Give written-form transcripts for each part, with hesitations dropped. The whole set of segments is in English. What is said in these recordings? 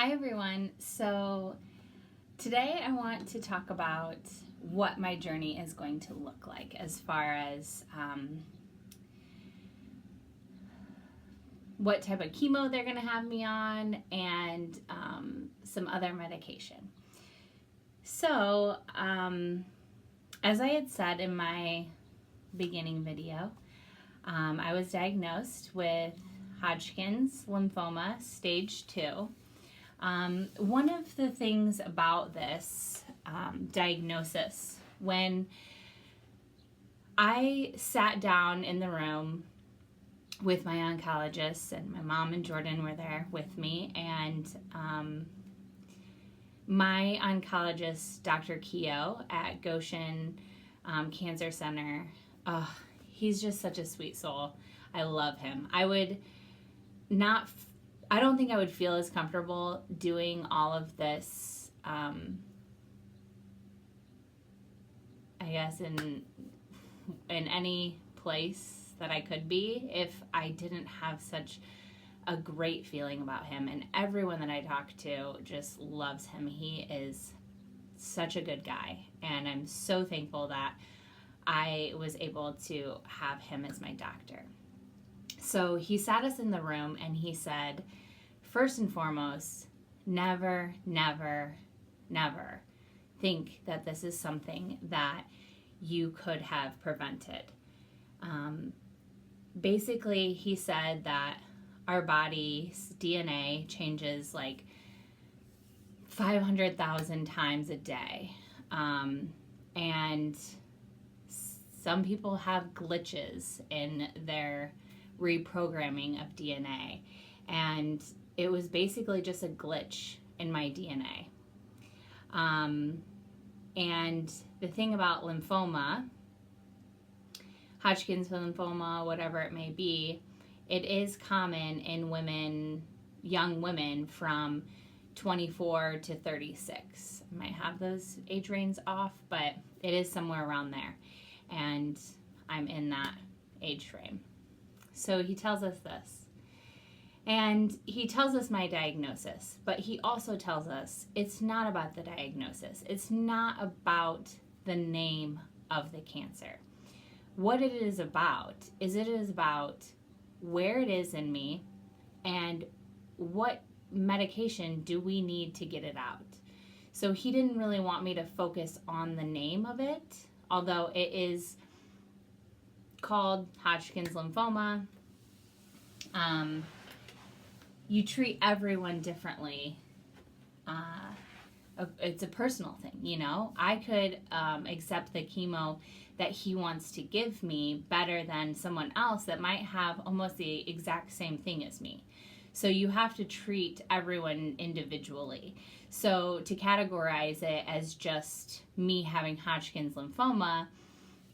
Hi everyone. So today I want to talk about what my journey is going to look like as far as what type of chemo they're going to have me on and some other medication. So as I had said in my beginning video, I was diagnosed with Hodgkin's lymphoma stage 2. One of the things about this diagnosis, when I sat down in the room with my oncologist, and my mom and Jordan were there with me, and my oncologist, Dr. Keogh at Goshen Cancer Center, he's just such a sweet soul. I love him. I don't think I would feel as comfortable doing all of this, I guess, in any place that I could be if I didn't have such a great feeling about him. And everyone that I talk to just loves him. He is such a good guy. And I'm so thankful that I was able to have him as my doctor. So he sat us in the room and he said, first and foremost, never, never, never think that this is something that you could have prevented. Basically, he said that our body's DNA changes like 500,000 times a day. And some people have glitches in their reprogramming of DNA. And it was basically just a glitch in my DNA. And the thing about lymphoma, Hodgkin's lymphoma, whatever it may be, it is common in women, young women from 24 to 36. I might have those age ranges off, but it is somewhere around there. And I'm in that age frame. So he tells us this. And he tells us my diagnosis, but he also tells us it's not about the diagnosis. It's not about the name of the cancer. What it is about is where it is in me and what medication do we need to get it out. So he didn't really want me to focus on the name of it, although it is called Hodgkin's lymphoma. You treat everyone differently. It's a personal thing, you know. I could accept the chemo that he wants to give me better than someone else that might have almost the exact same thing as me. So you have to treat everyone individually. So to categorize it as just me having Hodgkin's lymphoma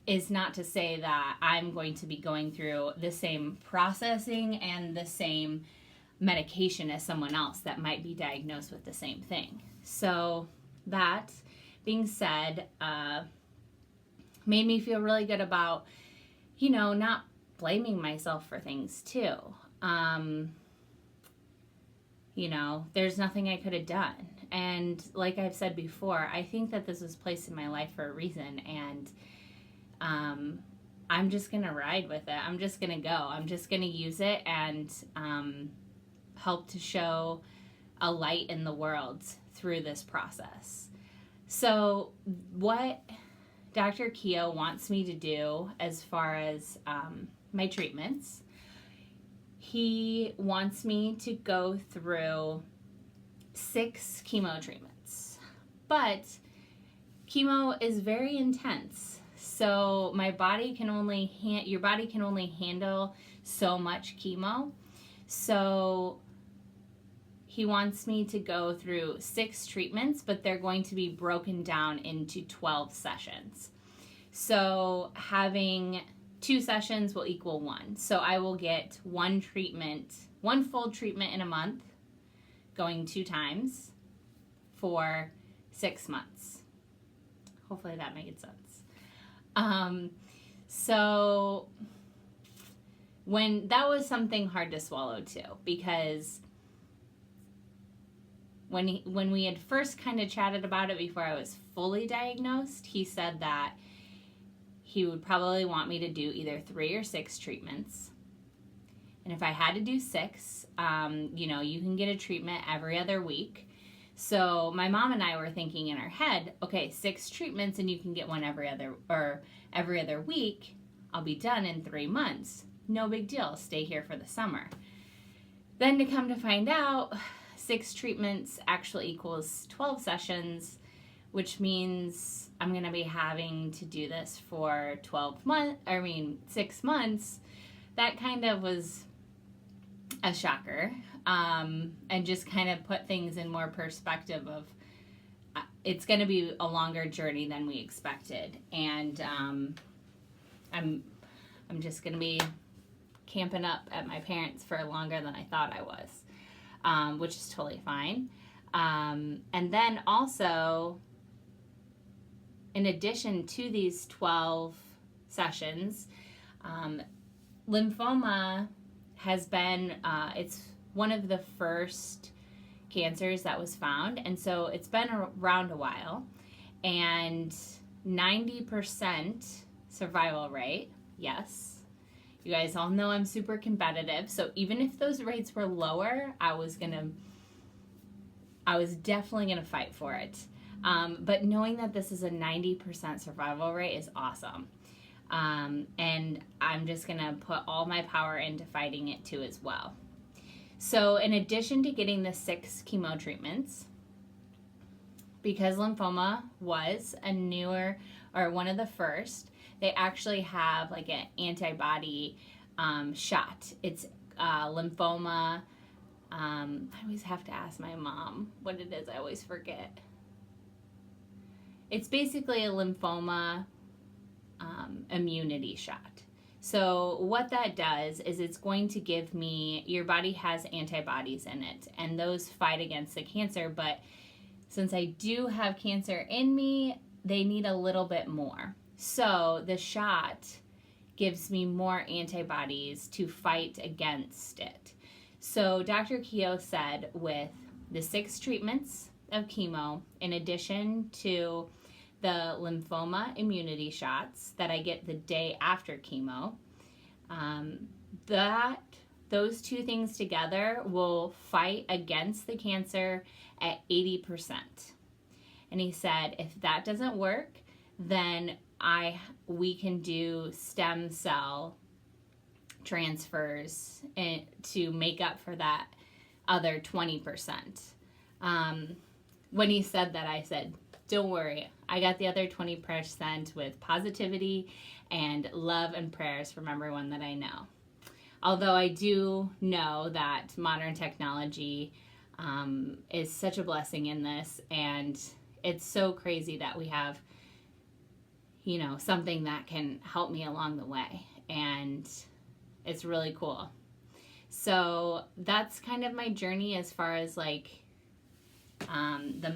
is not to say that I'm going to be going through the same processing and the same medication as someone else that might be diagnosed with the same thing. So that being said, made me feel really good about, not blaming myself for things too. There's nothing I could have done. And like I've said before, I think that this was placed in my life for a reason. And I'm just going to ride with it. I'm just going to go. I'm just going to use it and help to show a light in the world through this process. So what Dr. Keogh wants me to do as far as my treatments, he wants me to go through 6 chemo treatments. But chemo is very intense. So your body can only handle so much chemo. So he wants me to go through 6 treatments, but they're going to be broken down into 12 sessions. So having 2 sessions will equal 1. So I will get one full treatment in a month, going 2 times for 6 months. Hopefully that made sense. So when that was something hard to swallow too, because when we had first kind of chatted about it before I was fully diagnosed, he said that he would probably want me to do either 3 or 6 treatments. And if I had to do 6, you can get a treatment every other week. So my mom and I were thinking in our head, okay, 6 treatments and you can get one every other week. I'll be done in 3 months. No big deal. Stay here for the summer. Then to come to find out, 6 treatments actually equals 12 sessions, which means I'm going to be having to do this for 6 months. That kind of was a shocker, and just kind of put things in more perspective of it's going to be a longer journey than we expected. And I'm just going to be camping up at my parents' for longer than I thought I was, which is totally fine. And then also, in addition to these 12 sessions, lymphoma has been, it's one of the first cancers that was found. And so it's been around a while. And 90% survival rate, yes. You guys all know I'm super competitive. So even if those rates were lower, I was definitely going to fight for it. But knowing that this is a 90% survival rate is awesome. And I'm just going to put all my power into fighting it too as well. So in addition to getting the 6 chemo treatments, because lymphoma was a newer, or one of the first, they actually have like an antibody shot. It's lymphoma. I always have to ask my mom what it is. I always forget. It's basically a lymphoma immunity shot. So what that does is it's going to give me, your body has antibodies in it, and those fight against the cancer, but since I do have cancer in me, they need a little bit more. So the shot gives me more antibodies to fight against it. So Dr. Keogh said with the 6 treatments of chemo, in addition to the lymphoma immunity shots that I get the day after chemo, those 2 things together will fight against the cancer at 80%. And he said, if that doesn't work, then we can do stem cell transfers to make up for that other 20%. When he said that, I said, don't worry, I got the other 20% with positivity and love and prayers from everyone that I know. Although I do know that modern technology is such a blessing in this, and it's so crazy that we have, something that can help me along the way, and it's really cool. So that's kind of my journey as far as the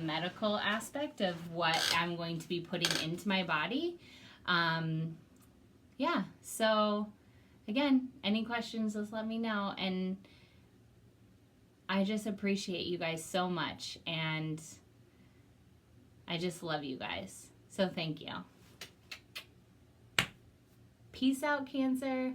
medical aspect of what I'm going to be putting into my body. So again, any questions, just let me know. And I just appreciate you guys so much, and I just love you guys. So thank you. Peace out, Cancer.